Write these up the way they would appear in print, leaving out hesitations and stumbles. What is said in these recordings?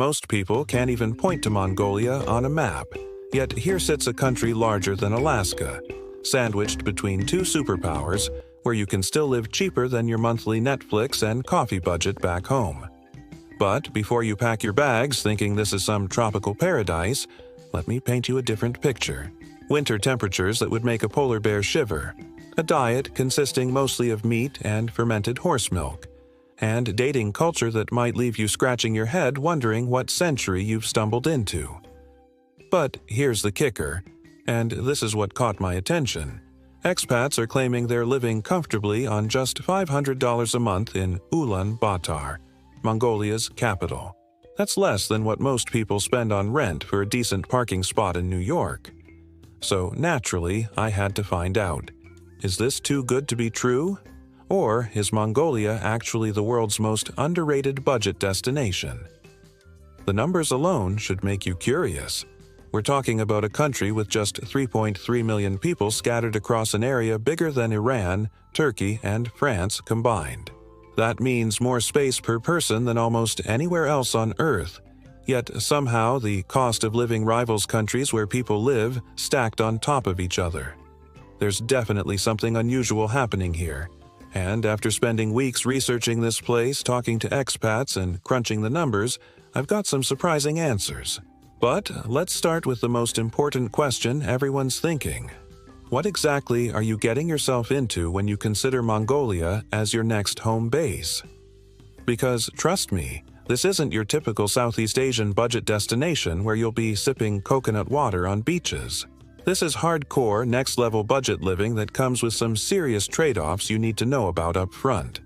Most people can't even point to Mongolia on a map, yet here sits a country larger than Alaska, sandwiched between two superpowers, where you can still live cheaper than your monthly Netflix and coffee budget back home. But before you pack your bags thinking this is some tropical paradise, let me paint you a different picture. Winter temperatures that would make a polar bear shiver, a diet consisting mostly of meat and fermented horse milk, and dating culture that might leave you scratching your head wondering what century you've stumbled into. But here's the kicker, and this is what caught my attention. Expats are claiming they're living comfortably on just $500 a month in Ulaanbaatar, Mongolia's capital. That's less than what most people spend on rent for a decent parking spot in New York. So naturally, I had to find out. Is this too good to be true? Or is Mongolia actually the world's most underrated budget destination? The numbers alone should make you curious. We're talking about a country with just 3.3 million people scattered across an area bigger than Iran, Turkey, and France combined. That means more space per person than almost anywhere else on Earth. Yet somehow the cost of living rivals countries where people live stacked on top of each other. There's definitely something unusual happening here. And after spending weeks researching this place, talking to expats, and crunching the numbers, I've got some surprising answers. But let's start with the most important question everyone's thinking. What exactly are you getting yourself into when you consider Mongolia as your next home base? Because trust me, this isn't your typical Southeast Asian budget destination where you'll be sipping coconut water on beaches. This is hardcore, next-level budget living that comes with some serious trade-offs you need to know about up front.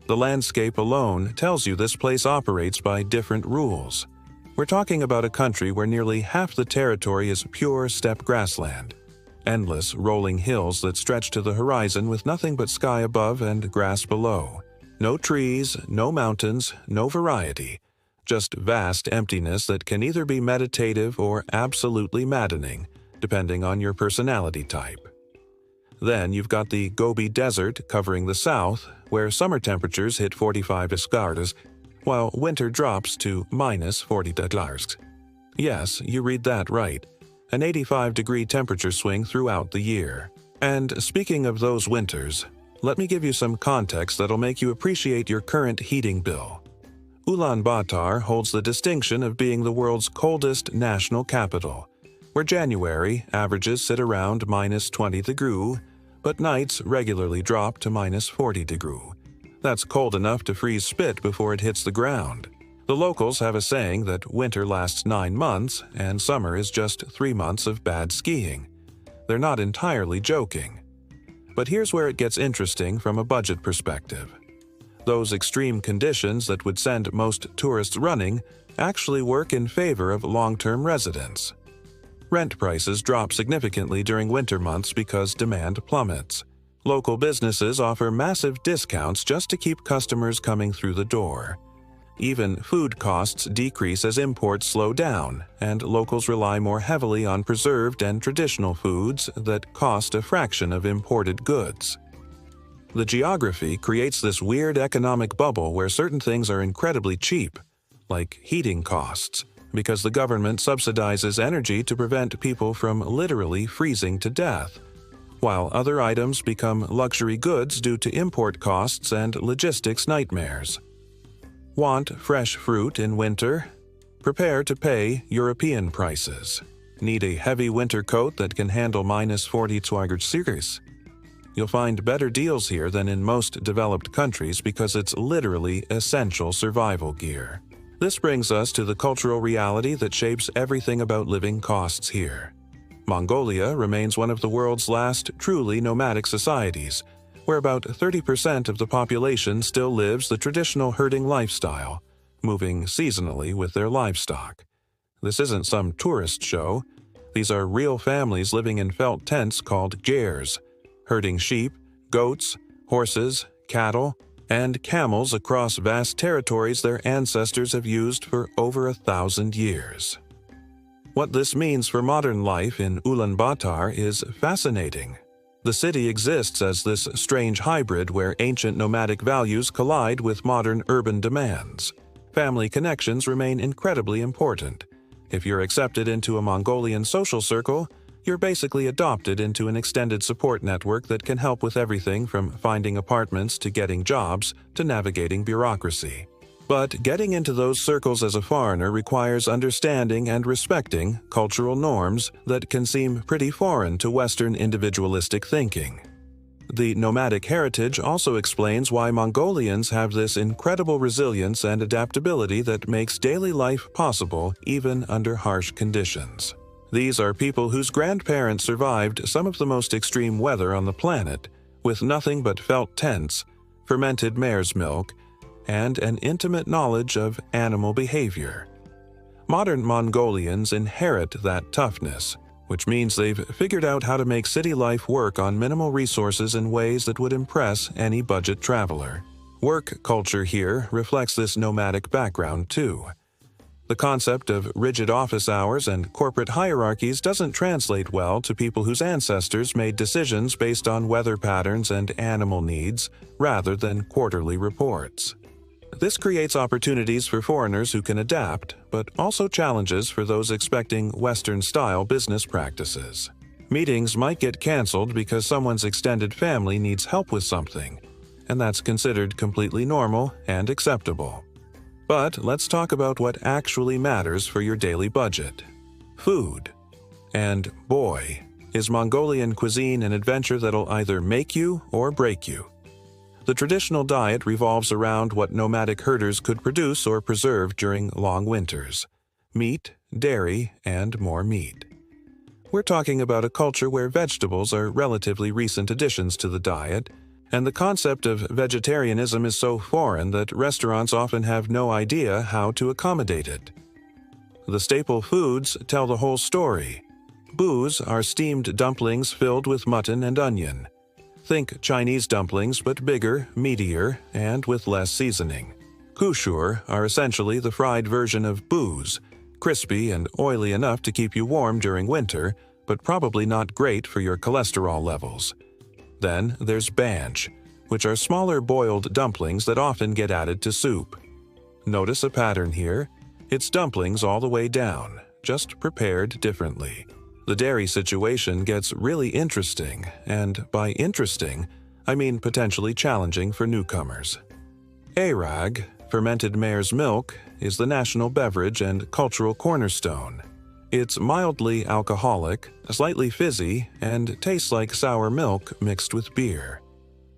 The landscape alone tells you this place operates by different rules. We're talking about a country where nearly half the territory is pure steppe grassland. Endless rolling hills that stretch to the horizon with nothing but sky above and grass below. No trees, no mountains, no variety. Just vast emptiness that can either be meditative or absolutely maddening, depending on your personality type. Then you've got the Gobi Desert covering the south, where summer temperatures hit 45 escardas, while winter drops to minus 40 degrees. Yes, you read that right. An 85-degree temperature swing throughout the year. And speaking of those winters, let me give you some context that'll make you appreciate your current heating bill. Ulaanbaatar holds the distinction of being the world's coldest national capital, where January averages sit around minus 20 degrees, but nights regularly drop to minus 40 degrees. That's cold enough to freeze spit before it hits the ground. The locals have a saying that winter lasts 9 months and summer is just 3 months of bad skiing. They're not entirely joking. But here's where it gets interesting from a budget perspective. Those extreme conditions that would send most tourists running actually work in favor of long-term residents. Rent prices drop significantly during winter months because demand plummets. Local businesses offer massive discounts just to keep customers coming through the door. Even food costs decrease as imports slow down, and locals rely more heavily on preserved and traditional foods that cost a fraction of imported goods. The geography creates this weird economic bubble where certain things are incredibly cheap, like heating costs, because the government subsidizes energy to prevent people from literally freezing to death, while other items become luxury goods due to import costs and logistics nightmares. Want fresh fruit in winter? Prepare to pay European prices. Need a heavy winter coat that can handle minus 40 degrees? You'll find better deals here than in most developed countries because it's literally essential survival gear. This brings us to the cultural reality that shapes everything about living costs here. Mongolia remains one of the world's last truly nomadic societies, where about 30% of the population still lives the traditional herding lifestyle, moving seasonally with their livestock. This isn't some tourist show. These are real families living in felt tents called gers, herding sheep, goats, horses, cattle, and camels across vast territories their ancestors have used for over 1,000 years. What this means for modern life in Ulaanbaatar is fascinating. The city exists as this strange hybrid where ancient nomadic values collide with modern urban demands. Family connections remain incredibly important. If you're accepted into a Mongolian social circle, you're basically adopted into an extended support network that can help with everything from finding apartments to getting jobs to navigating bureaucracy. But getting into those circles as a foreigner requires understanding and respecting cultural norms that can seem pretty foreign to Western individualistic thinking. The nomadic heritage also explains why Mongolians have this incredible resilience and adaptability that makes daily life possible even under harsh conditions. These are people whose grandparents survived some of the most extreme weather on the planet, with nothing but felt tents, fermented mare's milk, and an intimate knowledge of animal behavior. Modern Mongolians inherit that toughness, which means they've figured out how to make city life work on minimal resources in ways that would impress any budget traveler. Work culture here reflects this nomadic background too. The concept of rigid office hours and corporate hierarchies doesn't translate well to people whose ancestors made decisions based on weather patterns and animal needs rather than quarterly reports. This creates opportunities for foreigners who can adapt, but also challenges for those expecting Western-style business practices. Meetings might get canceled because someone's extended family needs help with something, and that's considered completely normal and acceptable. But let's talk about what actually matters for your daily budget: food. And boy, is Mongolian cuisine an adventure that'll either make you or break you. The traditional diet revolves around what nomadic herders could produce or preserve during long winters: meat, dairy, and more meat. We're talking about a culture where vegetables are relatively recent additions to the diet, and the concept of vegetarianism is so foreign that restaurants often have no idea how to accommodate it. The staple foods tell the whole story. Bus are steamed dumplings filled with mutton and onion. Think Chinese dumplings, but bigger, meatier, and with less seasoning. Kushur are essentially the fried version of bus, crispy and oily enough to keep you warm during winter, but probably not great for your cholesterol levels. Then there's banj, which are smaller boiled dumplings that often get added to soup. Notice a pattern here. It's dumplings all the way down, just prepared differently. The dairy situation gets really interesting, and by interesting, I mean potentially challenging for newcomers. Airag, fermented mare's milk, is the national beverage and cultural cornerstone. It's mildly alcoholic, slightly fizzy, and tastes like sour milk mixed with beer.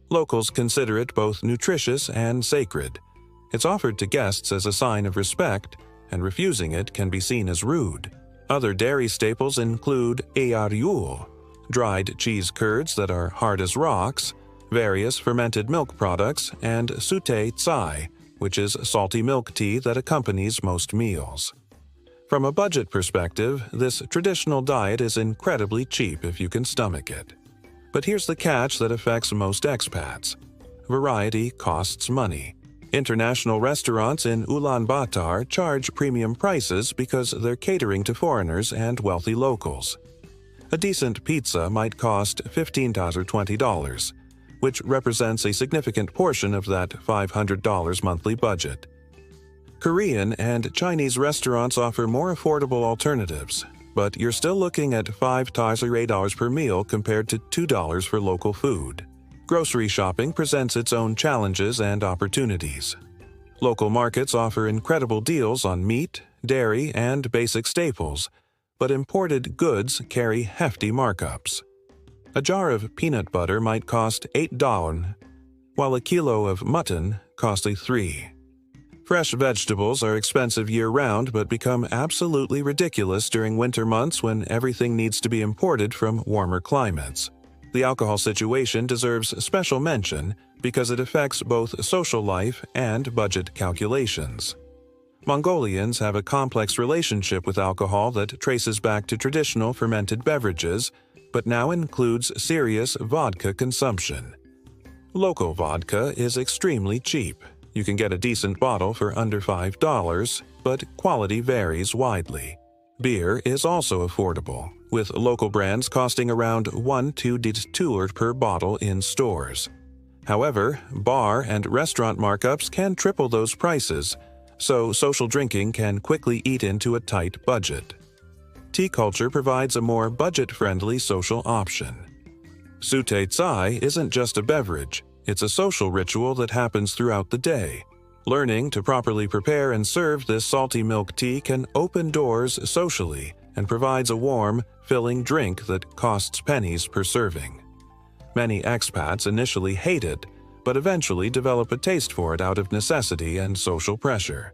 Locals consider it both nutritious and sacred. It's offered to guests as a sign of respect, and refusing it can be seen as rude. Other dairy staples include airag, dried cheese curds that are hard as rocks, various fermented milk products, and sute tsai, which is salty milk tea that accompanies most meals. From a budget perspective, this traditional diet is incredibly cheap if you can stomach it. But here's the catch that affects most expats: variety costs money. International restaurants in Ulaanbaatar charge premium prices because they're catering to foreigners and wealthy locals. A decent pizza might cost $15 or $20, which represents a significant portion of that $500 monthly budget. Korean and Chinese restaurants offer more affordable alternatives, but you're still looking at $5 or $8 per meal compared to $2 for local food. Grocery shopping presents its own challenges and opportunities. Local markets offer incredible deals on meat, dairy, and basic staples, but imported goods carry hefty markups. A jar of peanut butter might cost $8, while a kilo of mutton costs $3. Fresh vegetables are expensive year-round but become absolutely ridiculous during winter months when everything needs to be imported from warmer climates. The alcohol situation deserves special mention because it affects both social life and budget calculations. Mongolians have a complex relationship with alcohol that traces back to traditional fermented beverages, but now includes serious vodka consumption. Local vodka is extremely cheap. You can get a decent bottle for under $5, but quality varies widely. Beer is also affordable, with local brands costing around $1 to $2 per bottle in stores. However, bar and restaurant markups can triple those prices, so social drinking can quickly eat into a tight budget. Tea culture provides a more budget-friendly social option. Sute tsai isn't just a beverage, it's a social ritual that happens throughout the day. Learning to properly prepare and serve this salty milk tea can open doors socially and provides a warm, filling drink that costs pennies per serving. Many expats initially hate it, but eventually develop a taste for it out of necessity and social pressure.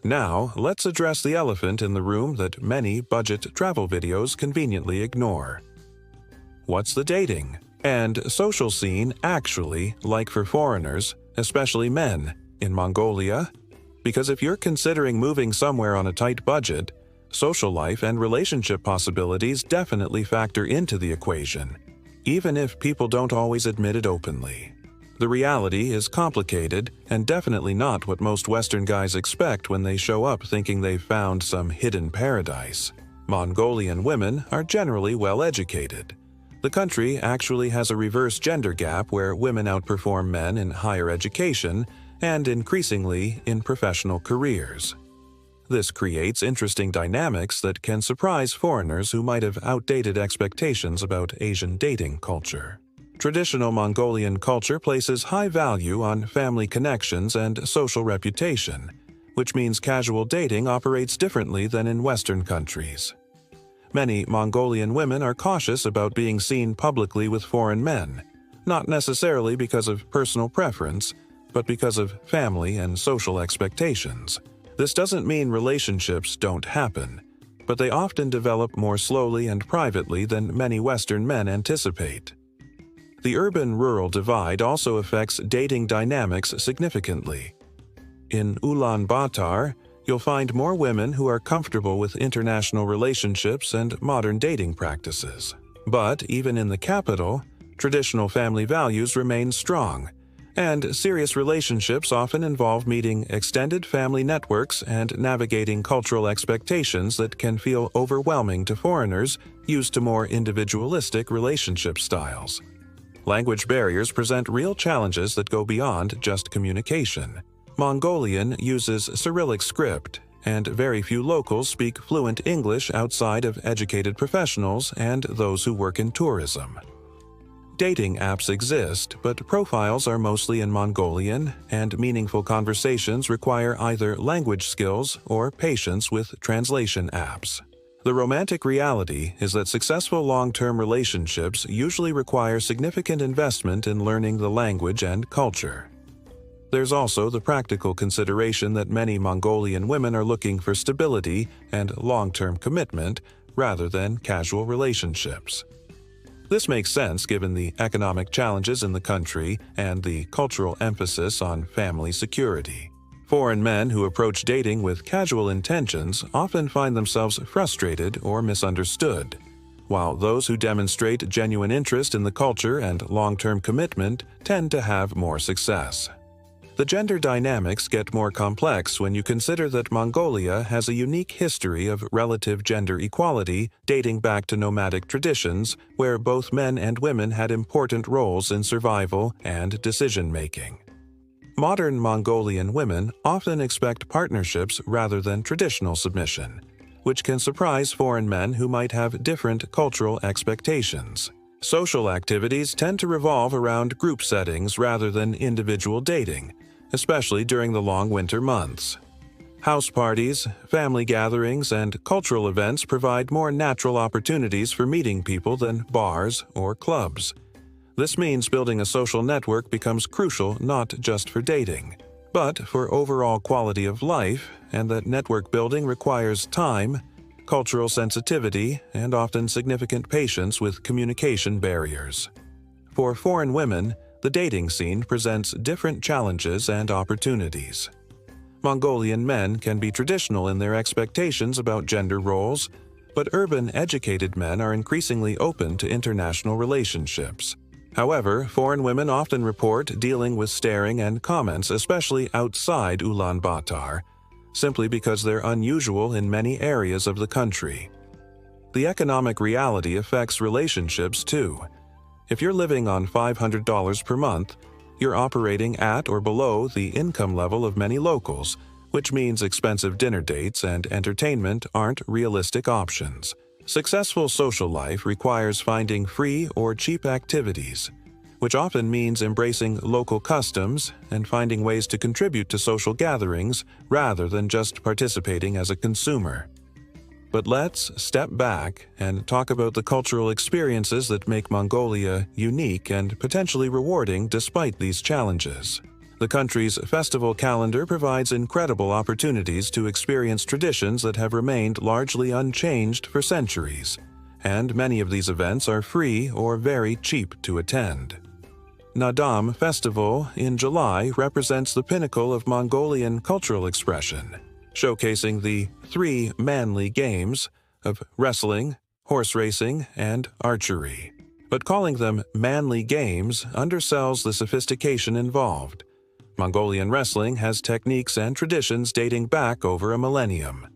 Now, let's address the elephant in the room that many budget travel videos conveniently ignore. What's the dating and social scene actually like for foreigners, especially men, in Mongolia? Because if you're considering moving somewhere on a tight budget, social life and relationship possibilities definitely factor into the equation, even if people don't always admit it openly. The reality is complicated and definitely not what most Western guys expect when they show up thinking they've found some hidden paradise. Mongolian women are generally well-educated. The country actually has a reverse gender gap where women outperform men in higher education and increasingly in professional careers. This creates interesting dynamics that can surprise foreigners who might have outdated expectations about Asian dating culture. Traditional Mongolian culture places high value on family connections and social reputation, which means casual dating operates differently than in Western countries. Many Mongolian women are cautious about being seen publicly with foreign men, not necessarily because of personal preference, but because of family and social expectations. This doesn't mean relationships don't happen, but they often develop more slowly and privately than many Western men anticipate. The urban-rural divide also affects dating dynamics significantly. In Ulaanbaatar, you'll find more women who are comfortable with international relationships and modern dating practices. But even in the capital, traditional family values remain strong, and serious relationships often involve meeting extended family networks and navigating cultural expectations that can feel overwhelming to foreigners used to more individualistic relationship styles. Language barriers present real challenges that go beyond just communication. Mongolian uses Cyrillic script, and very few locals speak fluent English outside of educated professionals and those who work in tourism. Dating apps exist, but profiles are mostly in Mongolian, and meaningful conversations require either language skills or patience with translation apps. The romantic reality is that successful long-term relationships usually require significant investment in learning the language and culture. There's also the practical consideration that many Mongolian women are looking for stability and long-term commitment rather than casual relationships. This makes sense given the economic challenges in the country and the cultural emphasis on family security. Foreign men who approach dating with casual intentions often find themselves frustrated or misunderstood, while those who demonstrate genuine interest in the culture and long-term commitment tend to have more success. The gender dynamics get more complex when you consider that Mongolia has a unique history of relative gender equality dating back to nomadic traditions where both men and women had important roles in survival and decision-making. Modern Mongolian women often expect partnerships rather than traditional submission, which can surprise foreign men who might have different cultural expectations. Social activities tend to revolve around group settings rather than individual dating, especially during the long winter months. House parties, family gatherings, and cultural events provide more natural opportunities for meeting people than bars or clubs. This means building a social network becomes crucial not just for dating, but for overall quality of life, and that network building requires time, cultural sensitivity, and often significant patience with communication barriers. For foreign women, the dating scene presents different challenges and opportunities. Mongolian men can be traditional in their expectations about gender roles, but urban educated men are increasingly open to international relationships. However, foreign women often report dealing with staring and comments, especially outside Ulaanbaatar, simply because they're unusual in many areas of the country. The economic reality affects relationships too. If you're living on $500 per month, you're operating at or below the income level of many locals, which means expensive dinner dates and entertainment aren't realistic options. Successful social life requires finding free or cheap activities, which often means embracing local customs and finding ways to contribute to social gatherings rather than just participating as a consumer. But let's step back and talk about the cultural experiences that make Mongolia unique and potentially rewarding despite these challenges. The country's festival calendar provides incredible opportunities to experience traditions that have remained largely unchanged for centuries, and many of these events are free or very cheap to attend. Naadam Festival in July represents the pinnacle of Mongolian cultural expression, showcasing the three manly games of wrestling, horse racing, and archery. But calling them manly games undersells the sophistication involved. Mongolian wrestling has techniques and traditions dating back over a millennium.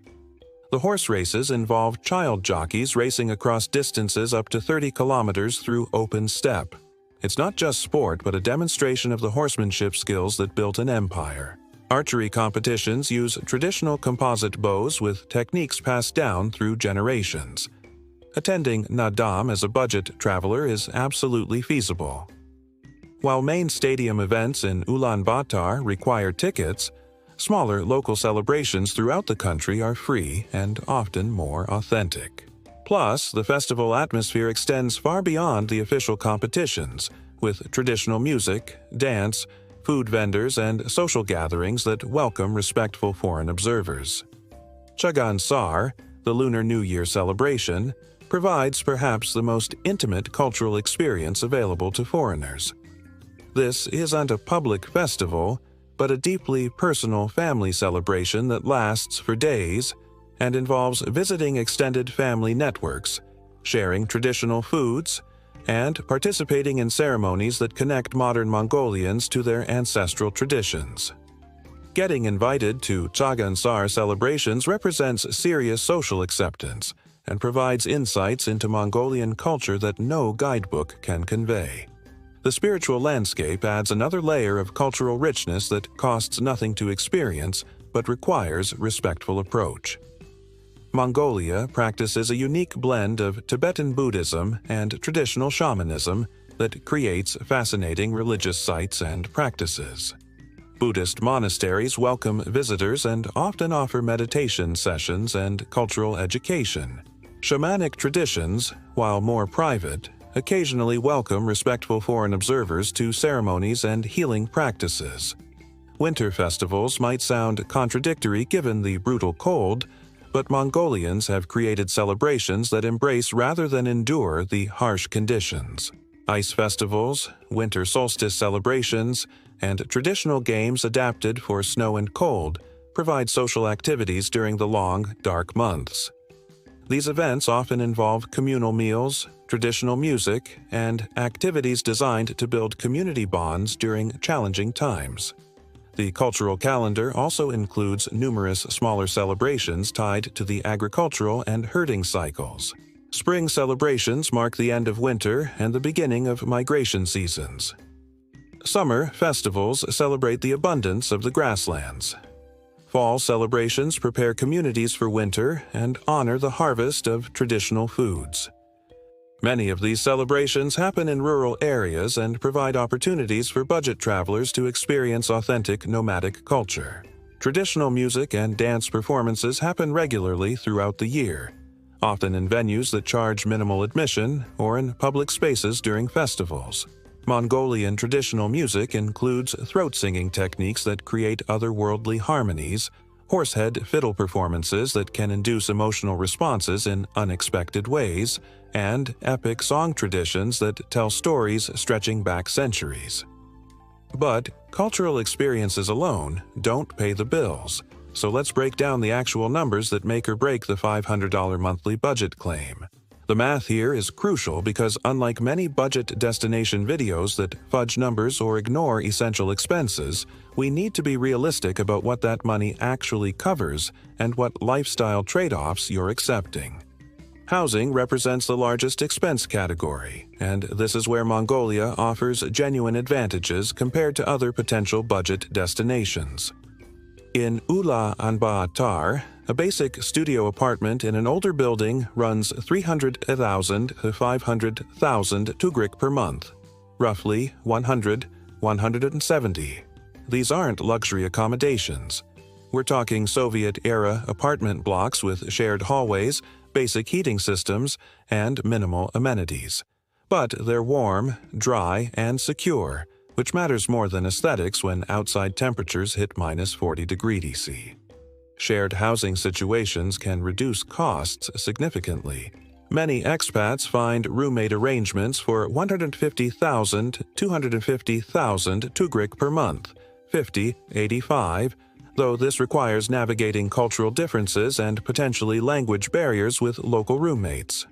The horse races involve child jockeys racing across distances up to 30 kilometers through open steppe. It's not just sport, but a demonstration of the horsemanship skills that built an empire. Archery competitions use traditional composite bows with techniques passed down through generations. Attending Naadam as a budget traveler is absolutely feasible. While main stadium events in Ulaanbaatar require tickets, smaller local celebrations throughout the country are free and often more authentic. Plus, the festival atmosphere extends far beyond the official competitions, with traditional music, dance, food vendors, and social gatherings that welcome respectful foreign observers. Chagan Sar, the Lunar New Year celebration, provides perhaps the most intimate cultural experience available to foreigners. This isn't a public festival, but a deeply personal family celebration that lasts for days and involves visiting extended family networks, sharing traditional foods, and participating in ceremonies that connect modern Mongolians to their ancestral traditions. Getting invited to Chagan Sar celebrations represents serious social acceptance and provides insights into Mongolian culture that no guidebook can convey. The spiritual landscape adds another layer of cultural richness that costs nothing to experience but requires respectful approach. Mongolia practices a unique blend of Tibetan Buddhism and traditional shamanism that creates fascinating religious sites and practices. Buddhist monasteries welcome visitors and often offer meditation sessions and cultural education. Shamanic traditions, while more private, occasionally welcome respectful foreign observers to ceremonies and healing practices. Winter festivals might sound contradictory given the brutal cold, but Mongolians have created celebrations that embrace rather than endure the harsh conditions. Ice festivals, winter solstice celebrations, and traditional games adapted for snow and cold provide social activities during the long, dark months. These events often involve communal meals, traditional music, and activities designed to build community bonds during challenging times. The cultural calendar also includes numerous smaller celebrations tied to the agricultural and herding cycles. Spring celebrations mark the end of winter and the beginning of migration seasons. Summer festivals celebrate the abundance of the grasslands. Fall celebrations prepare communities for winter and honor the harvest of traditional foods. Many of these celebrations happen in rural areas and provide opportunities for budget travelers to experience authentic nomadic culture. Traditional music and dance performances happen regularly throughout the year, often in venues that charge minimal admission or in public spaces during festivals. Mongolian traditional music includes throat-singing techniques that create otherworldly harmonies, horsehead fiddle performances that can induce emotional responses in unexpected ways, and epic song traditions that tell stories stretching back centuries. But cultural experiences alone don't pay the bills, so let's break down the actual numbers that make or break the $500 monthly budget claim. The math here is crucial because unlike many budget destination videos that fudge numbers or ignore essential expenses, we need to be realistic about what that money actually covers and what lifestyle trade-offs you're accepting. Housing represents the largest expense category, and this is where Mongolia offers genuine advantages compared to other potential budget destinations. In Ulaanbaatar, a basic studio apartment in an older building runs 300,000 to 500,000 tugrik per month, roughly 170. These aren't luxury accommodations. We're talking Soviet-era apartment blocks with shared hallways, basic heating systems, and minimal amenities. But they're warm, dry, and secure, which matters more than aesthetics when outside temperatures hit -40 degrees C. Shared housing situations can reduce costs significantly. Many expats find roommate arrangements for 150,000 to 250,000 tugrik per month, 85, though this requires navigating cultural differences and potentially language barriers with local roommates.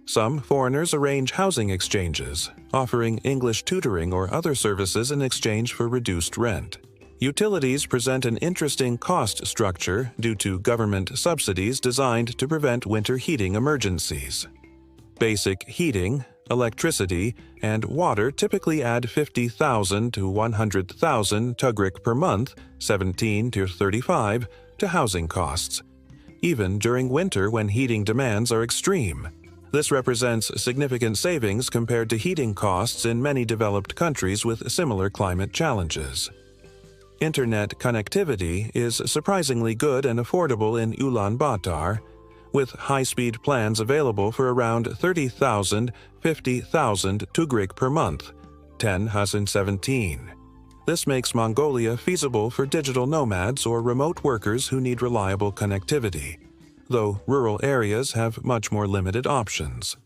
Some foreigners arrange housing exchanges, offering English tutoring or other services in exchange for reduced rent. Utilities present an interesting cost structure due to government subsidies designed to prevent winter heating emergencies. Basic heating, electricity, and water typically add 50,000 to 100,000 tugrik per month, 17 to 35, to housing costs, even during winter when heating demands are extreme. This represents significant savings compared to heating costs in many developed countries with similar climate challenges. Internet connectivity is surprisingly good and affordable in Ulaanbaatar, with high-speed plans available for around 30,000, 50,000 tugrik per month, 10,017. This makes Mongolia feasible for digital nomads or remote workers who need reliable connectivity, though rural areas have much more limited options.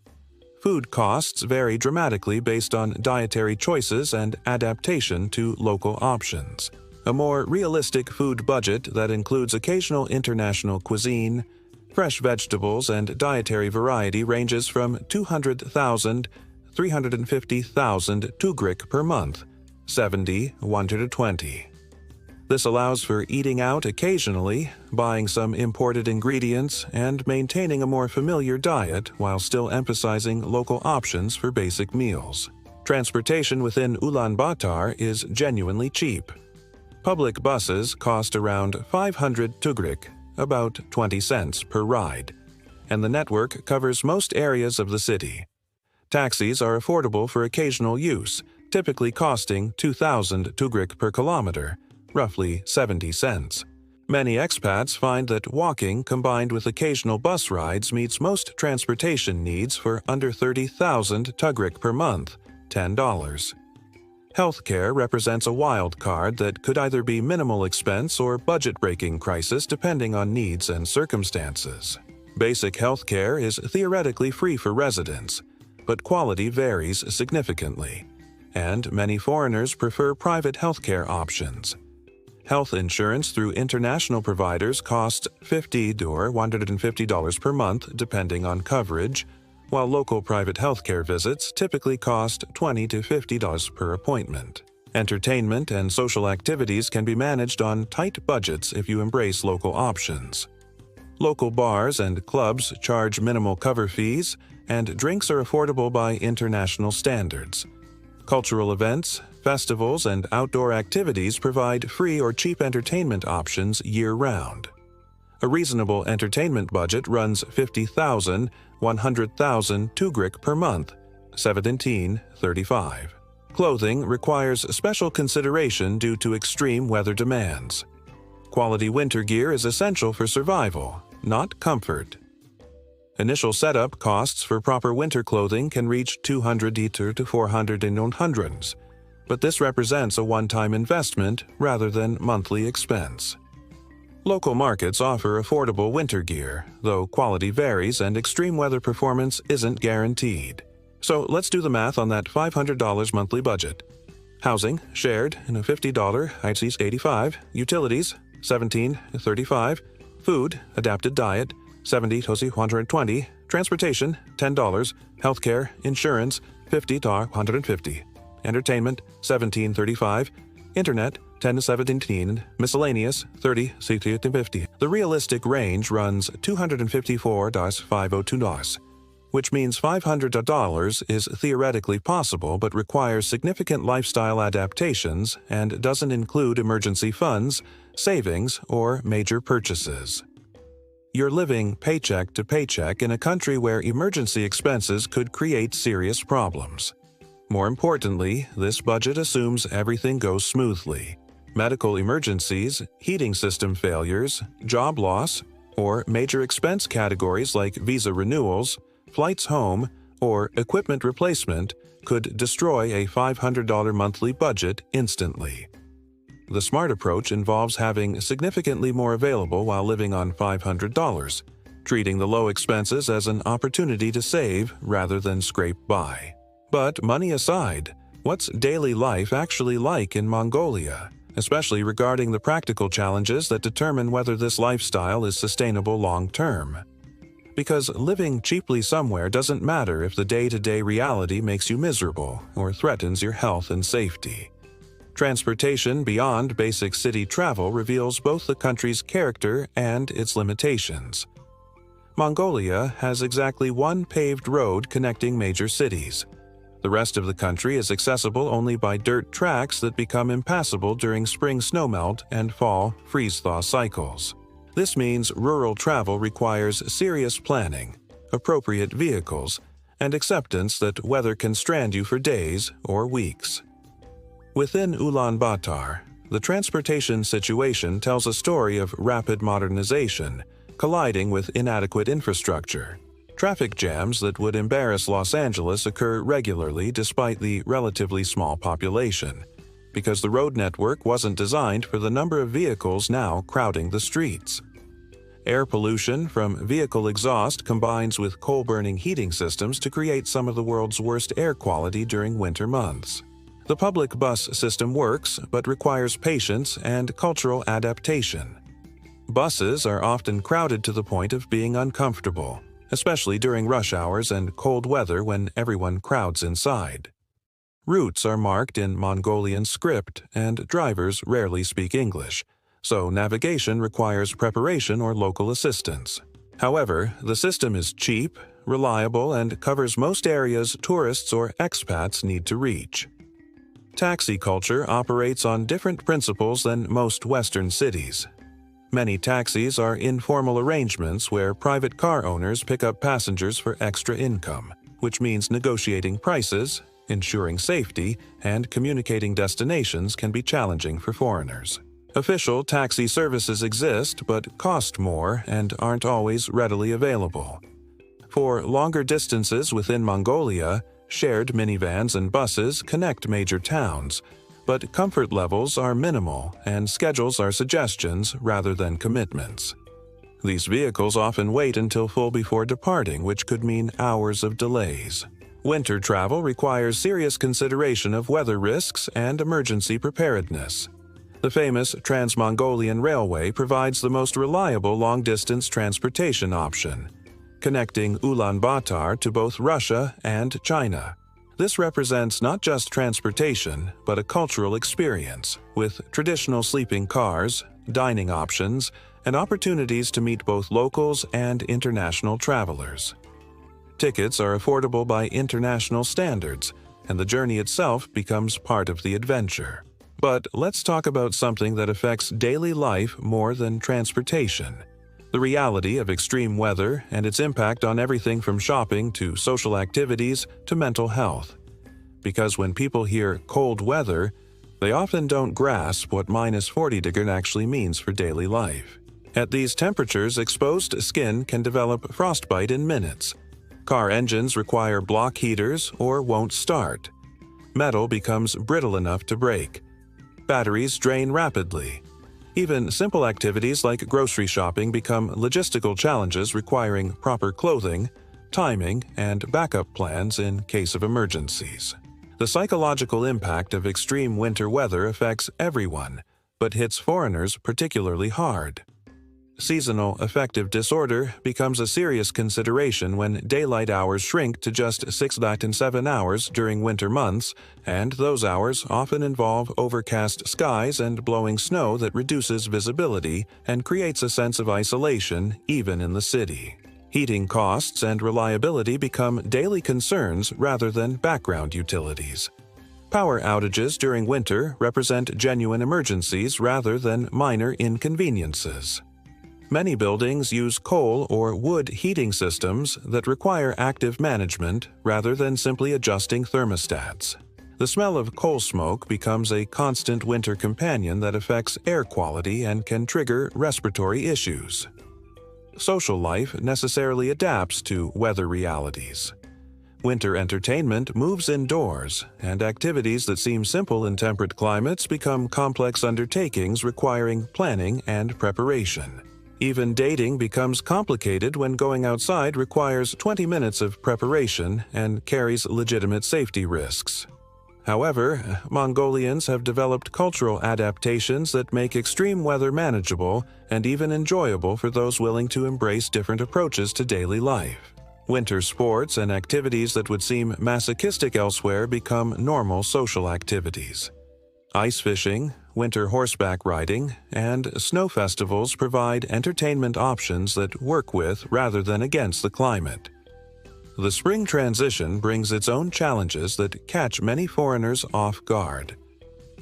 Food costs vary dramatically based on dietary choices and adaptation to local options. A more realistic food budget that includes occasional international cuisine, fresh vegetables, and dietary variety ranges from 200,000 to 350,000 tugrik per month, 1 to 20. This allows for eating out occasionally, buying some imported ingredients, and maintaining a more familiar diet while still emphasizing local options for basic meals. Transportation within Ulaanbaatar is genuinely cheap. Public buses cost around 500 tugrik, about 20 cents per ride, and the network covers most areas of the city. Taxis are affordable for occasional use, typically costing 2,000 tugrik per kilometer, roughly 70 cents. Many expats find that walking combined with occasional bus rides meets most transportation needs for under 30,000 tugrik per month, $10. Healthcare represents a wild card that could either be minimal expense or budget-breaking crisis depending on needs and circumstances. Basic healthcare is theoretically free for residents, but quality varies significantly, and many foreigners prefer private healthcare options. Health insurance through international providers costs $50 to $150 per month depending on coverage, while local private healthcare visits typically cost $20 to $50 per appointment. Entertainment and social activities can be managed on tight budgets if you embrace local options. Local bars and clubs charge minimal cover fees, and drinks are affordable by international standards. Cultural events, festivals, and outdoor activities provide free or cheap entertainment options year-round. A reasonable entertainment budget runs 50,000, 100,000 tugrik per month, 17.35. Clothing requires special consideration due to extreme weather demands. Quality winter gear is essential for survival, not comfort. Initial setup costs for proper winter clothing can reach 200 to 400 hundreds, but this represents a one-time investment rather than monthly expense. Local markets offer affordable winter gear, though quality varies and extreme weather performance isn't guaranteed. So let's do the math on that $500 monthly budget. Housing, shared, $50, ICs 85, utilities, 17.35, food, adapted diet, 70 to 120, transportation, $10, healthcare, insurance, 50 to 150, entertainment, 17.35, internet, 10 to 17, miscellaneous, 30 to 50. The realistic range runs $254 to $502, which means $500 is theoretically possible but requires significant lifestyle adaptations and doesn't include emergency funds, savings, or major purchases. You're living paycheck to paycheck in a country where emergency expenses could create serious problems. More importantly, this budget assumes everything goes smoothly. Medical emergencies, heating system failures, job loss, or major expense categories like visa renewals, flights home, or equipment replacement could destroy a $500 monthly budget instantly. The smart approach involves having significantly more available while living on $500, treating the low expenses as an opportunity to save rather than scrape by. But money aside, what's daily life actually like in Mongolia, especially regarding the practical challenges that determine whether this lifestyle is sustainable long-term? Because living cheaply somewhere doesn't matter if the day-to-day reality makes you miserable or threatens your health and safety. Transportation beyond basic city travel reveals both the country's character and its limitations. Mongolia has exactly one paved road connecting major cities. The rest of the country is accessible only by dirt tracks that become impassable during spring snowmelt and fall freeze-thaw cycles. This means rural travel requires serious planning, appropriate vehicles, and acceptance that weather can strand you for days or weeks. Within Ulaanbaatar, the transportation situation tells a story of rapid modernization, colliding with inadequate infrastructure. Traffic jams that would embarrass Los Angeles occur regularly despite the relatively small population, because the road network wasn't designed for the number of vehicles now crowding the streets. Air pollution from vehicle exhaust combines with coal-burning heating systems to create some of the world's worst air quality during winter months. The public bus system works, but requires patience and cultural adaptation. Buses are often crowded to the point of being uncomfortable, especially during rush hours and cold weather when everyone crowds inside. Routes are marked in Mongolian script, and drivers rarely speak English, so navigation requires preparation or local assistance. However, the system is cheap, reliable, and covers most areas tourists or expats need to reach. Taxi culture operates on different principles than most Western cities. Many taxis are informal arrangements where private car owners pick up passengers for extra income, which means negotiating prices, ensuring safety, and communicating destinations can be challenging for foreigners. Official taxi services exist but cost more and aren't always readily available. For longer distances within Mongolia, shared minivans and buses connect major towns, but comfort levels are minimal and schedules are suggestions rather than commitments. These vehicles often wait until full before departing, which could mean hours of delays. Winter travel requires serious consideration of weather risks and emergency preparedness. The famous Trans-Mongolian Railway provides the most reliable long-distance transportation option, connecting Ulaanbaatar to both Russia and China. This represents not just transportation, but a cultural experience, with traditional sleeping cars, dining options, and opportunities to meet both locals and international travelers. Tickets are affordable by international standards, and the journey itself becomes part of the adventure. But let's talk about something that affects daily life more than transportation: the reality of extreme weather and its impact on everything from shopping to social activities to mental health. Because when people hear cold weather, they often don't grasp what -40 actually means for daily life. At these temperatures, exposed skin can develop frostbite in minutes. Car engines require block heaters or won't start. Metal becomes brittle enough to break. Batteries drain rapidly. Even simple activities like grocery shopping become logistical challenges requiring proper clothing, timing, and backup plans in case of emergencies. The psychological impact of extreme winter weather affects everyone, but hits foreigners particularly hard. Seasonal affective disorder becomes a serious consideration when daylight hours shrink to just 6 to 7 hours during winter months, and those hours often involve overcast skies and blowing snow that reduces visibility and creates a sense of isolation even in the city. Heating costs and reliability become daily concerns rather than background utilities. Power outages during winter represent genuine emergencies rather than minor inconveniences. Many buildings use coal or wood heating systems that require active management rather than simply adjusting thermostats. The smell of coal smoke becomes a constant winter companion that affects air quality and can trigger respiratory issues. Social life necessarily adapts to weather realities. Winter entertainment moves indoors, and activities that seem simple in temperate climates become complex undertakings requiring planning and preparation. Even dating becomes complicated when going outside requires 20 minutes of preparation and carries legitimate safety risks. However, Mongolians have developed cultural adaptations that make extreme weather manageable and even enjoyable for those willing to embrace different approaches to daily life. Winter sports and activities that would seem masochistic elsewhere become normal social activities. Ice fishing, winter horseback riding, and snow festivals provide entertainment options that work with rather than against the climate. The spring transition brings its own challenges that catch many foreigners off guard.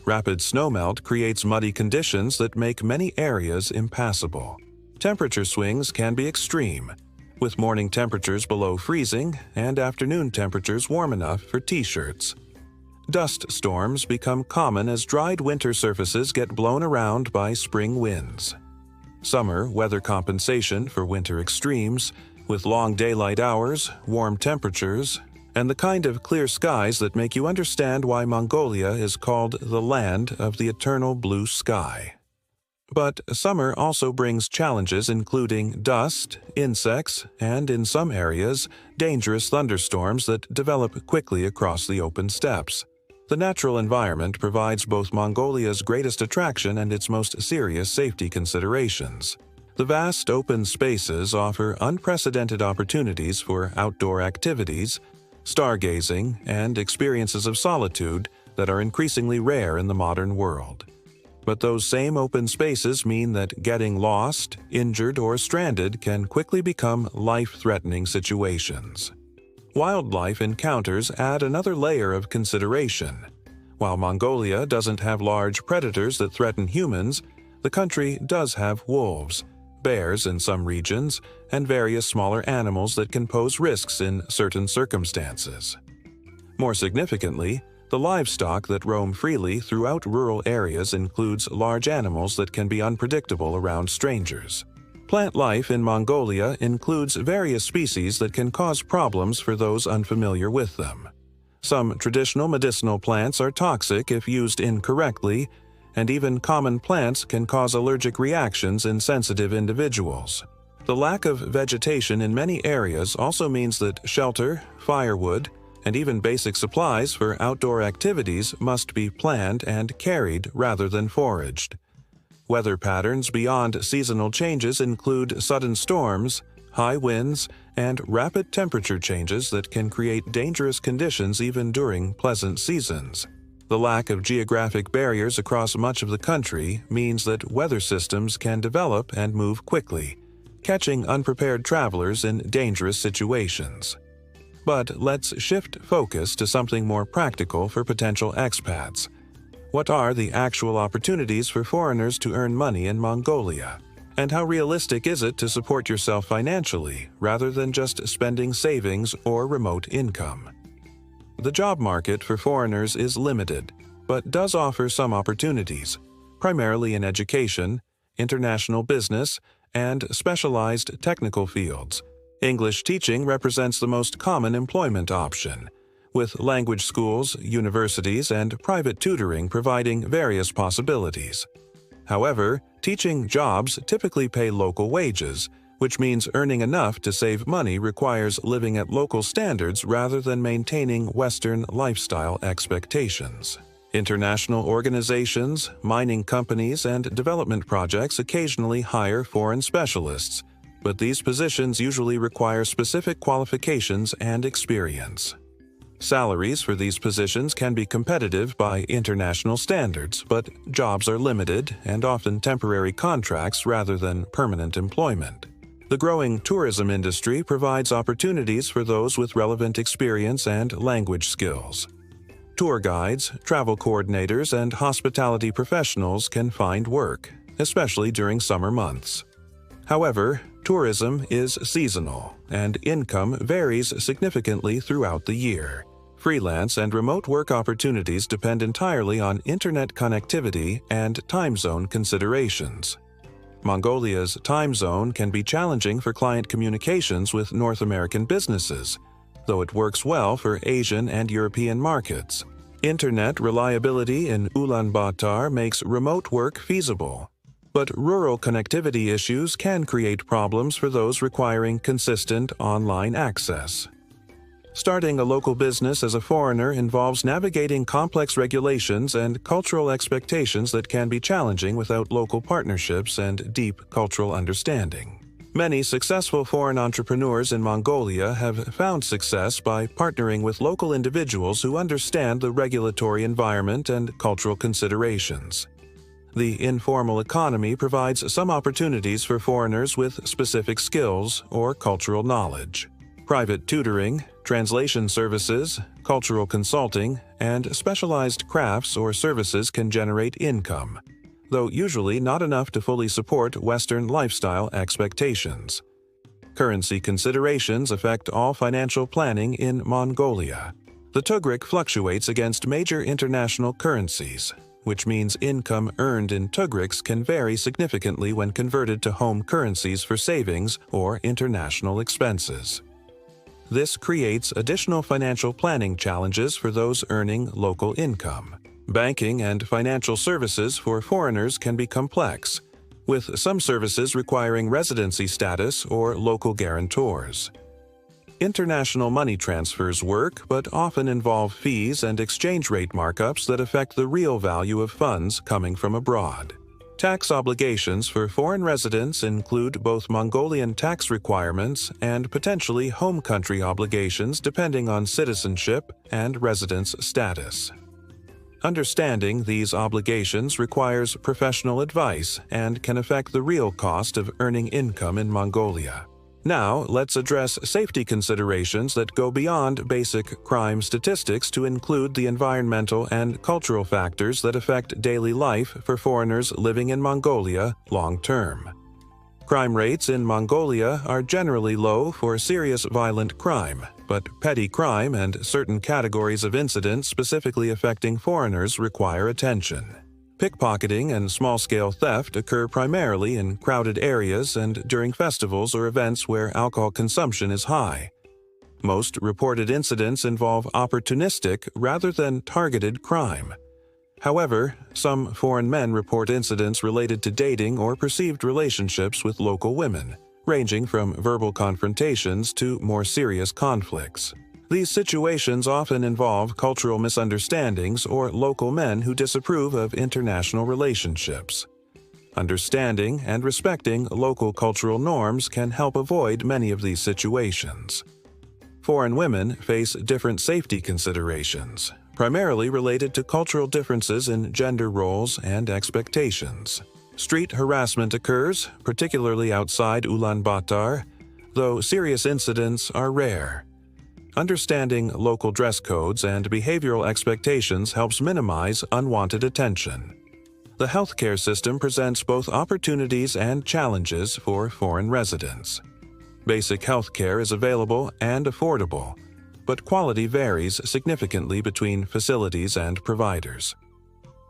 Rapid snowmelt creates muddy conditions that make many areas impassable. Temperature swings can be extreme, with morning temperatures below freezing and afternoon temperatures warm enough for t-shirts. Dust storms become common as dried winter surfaces get blown around by spring winds. Summer weather compensation for winter extremes, with long daylight hours, warm temperatures, and the kind of clear skies that make you understand why Mongolia is called the land of the eternal blue sky. But summer also brings challenges including dust, insects, and in some areas, dangerous thunderstorms that develop quickly across the open steppes. The natural environment provides both Mongolia's greatest attraction and its most serious safety considerations. The vast open spaces offer unprecedented opportunities for outdoor activities, stargazing, and experiences of solitude that are increasingly rare in the modern world. But those same open spaces mean that getting lost, injured, or stranded can quickly become life-threatening situations. Wildlife encounters add another layer of consideration. While Mongolia doesn't have large predators that threaten humans, the country does have wolves, bears in some regions, and various smaller animals that can pose risks in certain circumstances. More significantly, the livestock that roam freely throughout rural areas includes large animals that can be unpredictable around strangers. Plant life in Mongolia includes various species that can cause problems for those unfamiliar with them. Some traditional medicinal plants are toxic if used incorrectly, and even common plants can cause allergic reactions in sensitive individuals. The lack of vegetation in many areas also means that shelter, firewood, and even basic supplies for outdoor activities must be planned and carried rather than foraged. Weather patterns beyond seasonal changes include sudden storms, high winds, and rapid temperature changes that can create dangerous conditions even during pleasant seasons. The lack of geographic barriers across much of the country means that weather systems can develop and move quickly, catching unprepared travelers in dangerous situations. But let's shift focus to something more practical for potential expats. What are the actual opportunities for foreigners to earn money in Mongolia? And how realistic is it to support yourself financially rather than just spending savings or remote income? The job market for foreigners is limited, but does offer some opportunities, primarily in education, international business, and specialized technical fields. English teaching represents the most common employment option, with language schools, universities, and private tutoring providing various possibilities. However, teaching jobs typically pay local wages, which means earning enough to save money requires living at local standards rather than maintaining Western lifestyle expectations. International organizations, mining companies, and development projects occasionally hire foreign specialists, but these positions usually require specific qualifications and experience. Salaries for these positions can be competitive by international standards, but jobs are limited and often temporary contracts rather than permanent employment. The growing tourism industry provides opportunities for those with relevant experience and language skills. tour guides, travel coordinators, and hospitality professionals can find work, especially during summer months. However, tourism is seasonal, and income varies significantly throughout the year. Freelance and remote work opportunities depend entirely on internet connectivity and time zone considerations. Mongolia's time zone can be challenging for client communications with North American businesses, though it works well for Asian and European markets. Internet reliability in Ulaanbaatar makes remote work feasible, but rural connectivity issues can create problems for those requiring consistent online access. Starting a local business as a foreigner involves navigating complex regulations and cultural expectations that can be challenging without local partnerships and deep cultural understanding. Many successful foreign entrepreneurs in Mongolia have found success by partnering with local individuals who understand the regulatory environment and cultural considerations. The informal economy provides some opportunities for foreigners with specific skills or cultural knowledge. Private tutoring, translation services, cultural consulting, and specialized crafts or services can generate income, though usually not enough to fully support Western lifestyle expectations. Currency considerations affect all financial planning in Mongolia. The tugrik fluctuates against major international currencies, which means income earned in tugriks can vary significantly when converted to home currencies for savings or international expenses. This creates additional financial planning challenges for those earning local income. Banking and financial services for foreigners can be complex, with some services requiring residency status or local guarantors. International money transfers work, but often involve fees and exchange rate markups that affect the real value of funds coming from abroad. Tax obligations for foreign residents include both Mongolian tax requirements and potentially home country obligations depending on citizenship and residence status. Understanding these obligations requires professional advice and can affect the real cost of earning income in Mongolia. Now, let's address safety considerations that go beyond basic crime statistics to include the environmental and cultural factors that affect daily life for foreigners living in Mongolia long-term. Crime rates in Mongolia are generally low for serious violent crime, but petty crime and certain categories of incidents specifically affecting foreigners require attention. Pickpocketing and small-scale theft occur primarily in crowded areas and during festivals or events where alcohol consumption is high. Most reported incidents involve opportunistic rather than targeted crime. However, some foreign men report incidents related to dating or perceived relationships with local women, ranging from verbal confrontations to more serious conflicts. These situations often involve cultural misunderstandings or local men who disapprove of international relationships. Understanding and respecting local cultural norms can help avoid many of these situations. Foreign women face different safety considerations, primarily related to cultural differences in gender roles and expectations. Street harassment occurs, particularly outside Ulaanbaatar, though serious incidents are rare. Understanding local dress codes and behavioral expectations helps minimize unwanted attention. The healthcare system presents both opportunities and challenges for foreign residents. Basic healthcare is available and affordable, but quality varies significantly between facilities and providers.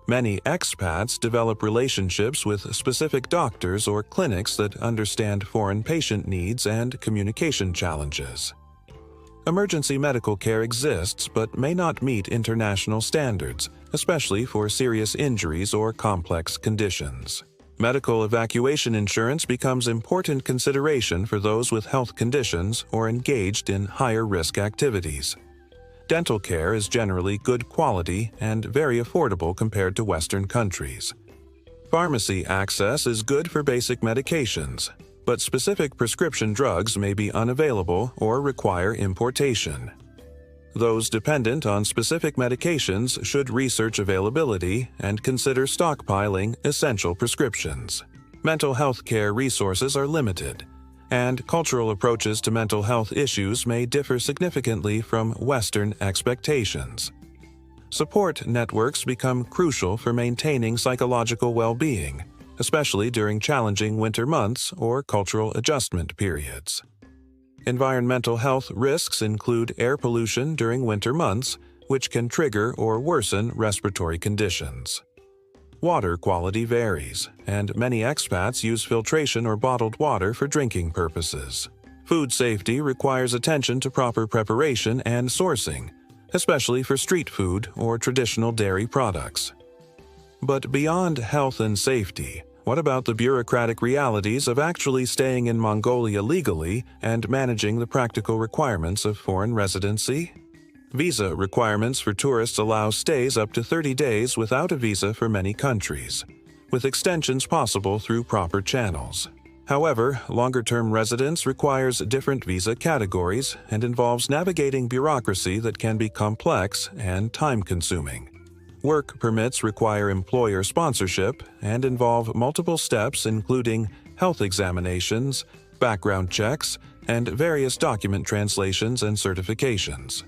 Many expats develop relationships with specific doctors or clinics that understand foreign patient needs and communication challenges. Emergency medical care exists but may not meet international standards, especially for serious injuries or complex conditions. Medical evacuation insurance becomes important consideration for those with health conditions or engaged in higher-risk activities. Dental care is generally good quality and very affordable compared to Western countries. Pharmacy access is good for basic medications, but specific prescription drugs may be unavailable or require importation. Those dependent on specific medications should research availability and consider stockpiling essential prescriptions. Mental health care resources are limited, and cultural approaches to mental health issues may differ significantly from Western expectations. Support networks become crucial for maintaining psychological well-being, especially during challenging winter months or cultural adjustment periods. Environmental health risks include air pollution during winter months, which can trigger or worsen respiratory conditions. Water quality varies, and many expats use filtration or bottled water for drinking purposes. Food safety requires attention to proper preparation and sourcing, especially for street food or traditional dairy products. But beyond health and safety, what about the bureaucratic realities of actually staying in Mongolia legally and managing the practical requirements of foreign residency? Visa requirements for tourists allow stays up to 30 days without a visa for many countries, with extensions possible through proper channels. However, longer-term residence requires different visa categories and involves navigating bureaucracy that can be complex and time-consuming. Work permits require employer sponsorship and involve multiple steps including health examinations, background checks, and various document translations and certifications.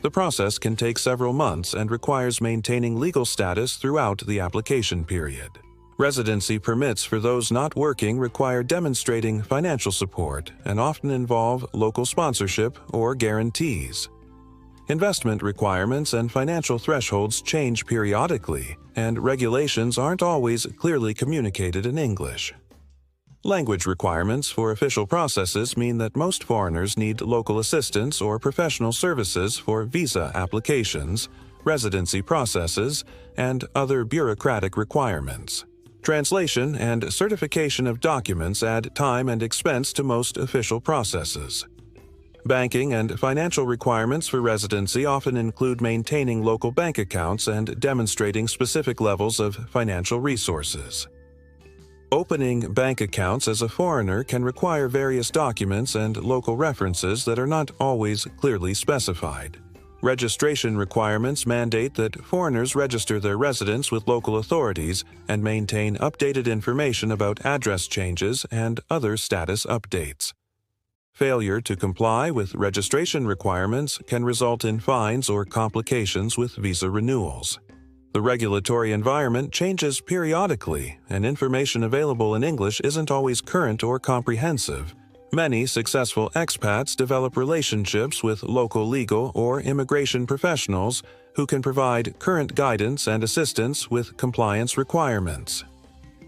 The process can take several months and requires maintaining legal status throughout the application period. Residency permits for those not working require demonstrating financial support and often involve local sponsorship or guarantees. Investment requirements and financial thresholds change periodically, and regulations aren't always clearly communicated in English. Language requirements for official processes mean that most foreigners need local assistance or professional services for visa applications, residency processes, and other bureaucratic requirements. Translation and certification of documents add time and expense to most official processes. Banking and financial requirements for residency often include maintaining local bank accounts and demonstrating specific levels of financial resources. Opening bank accounts as a foreigner can require various documents and local references that are not always clearly specified. Registration requirements mandate that foreigners register their residence with local authorities and maintain updated information about address changes and other status updates. Failure to comply with registration requirements can result in fines or complications with visa renewals. The regulatory environment changes periodically, and information available in English isn't always current or comprehensive. Many successful expats develop relationships with local legal or immigration professionals who can provide current guidance and assistance with compliance requirements.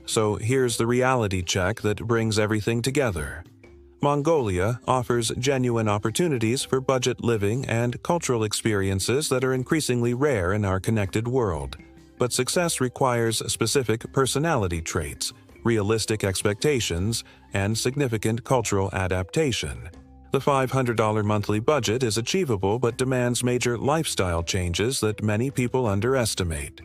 So here's the reality check that brings everything together. Mongolia offers genuine opportunities for budget living and cultural experiences that are increasingly rare in our connected world. But success requires specific personality traits, realistic expectations, and significant cultural adaptation. The $500 monthly budget is achievable but demands major lifestyle changes that many people underestimate.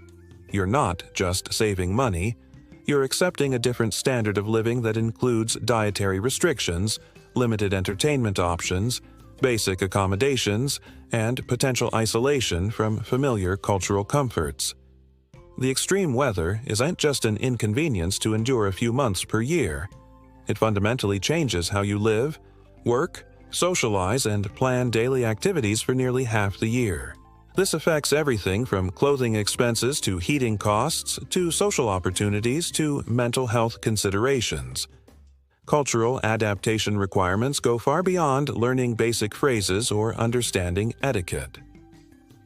You're not just saving money, you're accepting a different standard of living that includes dietary restrictions, limited entertainment options, basic accommodations, and potential isolation from familiar cultural comforts. The extreme weather isn't just an inconvenience to endure a few months per year. It fundamentally changes how you live, work, socialize, and plan daily activities for nearly half the year. This affects everything from clothing expenses to heating costs to social opportunities to mental health considerations. Cultural adaptation requirements go far beyond learning basic phrases or understanding etiquette.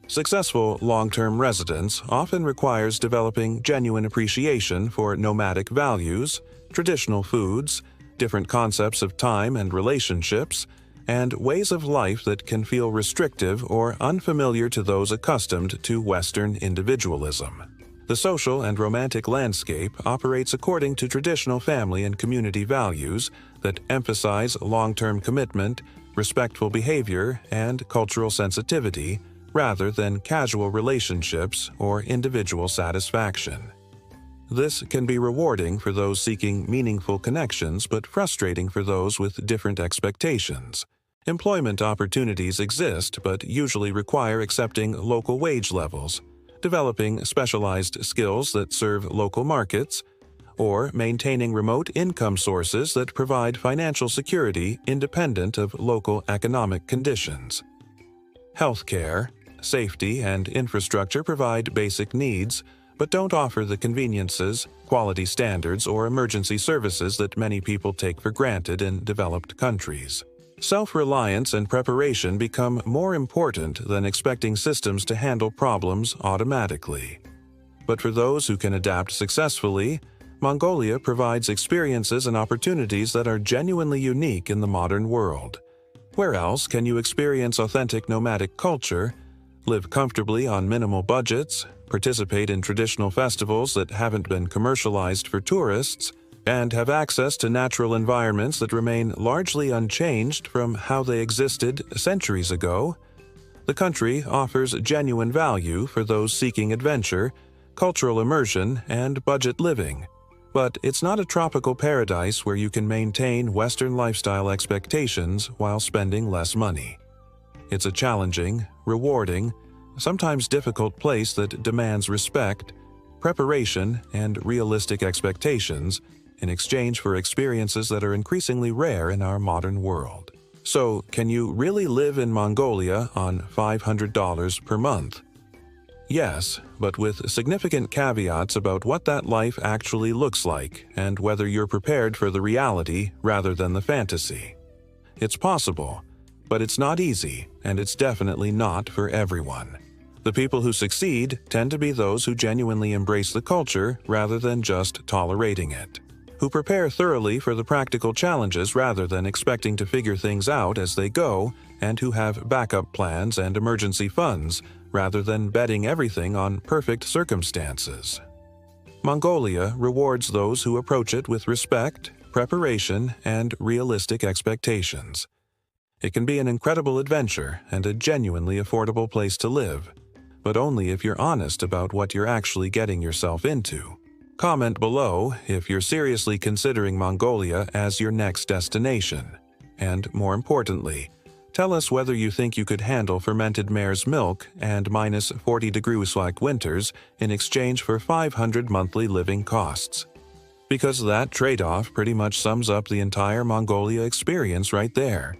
Successful long-term residence often requires developing genuine appreciation for nomadic values, traditional foods, different concepts of time and relationships, and ways of life that can feel restrictive or unfamiliar to those accustomed to Western individualism. The social and romantic landscape operates according to traditional family and community values that emphasize long-term commitment, respectful behavior, and cultural sensitivity, rather than casual relationships or individual satisfaction. This can be rewarding for those seeking meaningful connections but frustrating for those with different expectations. Employment opportunities exist but usually require accepting local wage levels, developing specialized skills that serve local markets, or maintaining remote income sources that provide financial security independent of local economic conditions. Healthcare, safety, and infrastructure provide basic needs, but don't offer the conveniences, quality standards, or emergency services that many people take for granted in developed countries. Self-reliance and preparation become more important than expecting systems to handle problems automatically. But for those who can adapt successfully, Mongolia provides experiences and opportunities that are genuinely unique in the modern world. Where else can you experience authentic nomadic culture, live comfortably on minimal budgets, participate in traditional festivals that haven't been commercialized for tourists, and have access to natural environments that remain largely unchanged from how they existed centuries ago? The country offers genuine value for those seeking adventure, cultural immersion, and budget living. But it's not a tropical paradise where you can maintain Western lifestyle expectations while spending less money. It's a challenging, rewarding, sometimes difficult place that demands respect, preparation, and realistic expectations in exchange for experiences that are increasingly rare in our modern world. So, can you really live in Mongolia on $500 per month? Yes, but with significant caveats about what that life actually looks like and whether you're prepared for the reality rather than the fantasy. It's possible, but it's not easy, and it's definitely not for everyone. The people who succeed tend to be those who genuinely embrace the culture rather than just tolerating it, who prepare thoroughly for the practical challenges rather than expecting to figure things out as they go, and who have backup plans and emergency funds rather than betting everything on perfect circumstances. Mongolia rewards those who approach it with respect, preparation, and realistic expectations. It can be an incredible adventure and a genuinely affordable place to live, but only if you're honest about what you're actually getting yourself into. Comment below if you're seriously considering Mongolia as your next destination. And more importantly, tell us whether you think you could handle fermented mare's milk and minus 40 degrees like winters in exchange for 500 monthly living costs. Because that trade-off pretty much sums up the entire Mongolia experience right there.